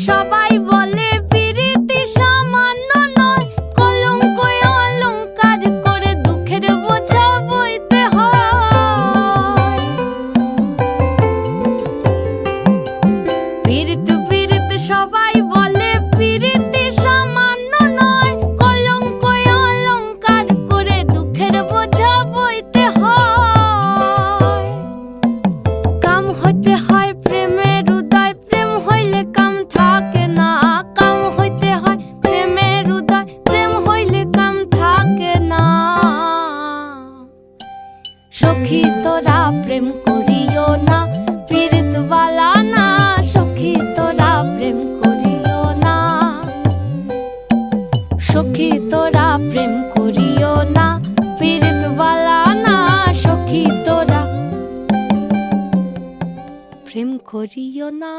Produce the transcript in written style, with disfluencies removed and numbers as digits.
সবাই বলে পিরিতি সামান্য নয়, কলঙ্ক অলংকার করে দুঃখের বোঝা বইতে হয়। পিরিত পিরিত সবাই বলে পিরিতি সামান্য নয়, কলঙ্ক অলংকার করে দুঃখের বোঝা বইতে হয়। কাম হইতে হয় প্রেমের উদয়, প্রেম হইলে কাম থাকে না। কাম হইতে হয় প্রেমের উদয়, প্রেম হইলে কাম থাকে না। সখী তোরা প্রেম করিও না, পীড়িত বালা না। সখী তোরা প্রেম করিও না, সখী তোরা প্রেম করিও না, পীড়িত বালা না। সখী তোরা প্রেম করিও না।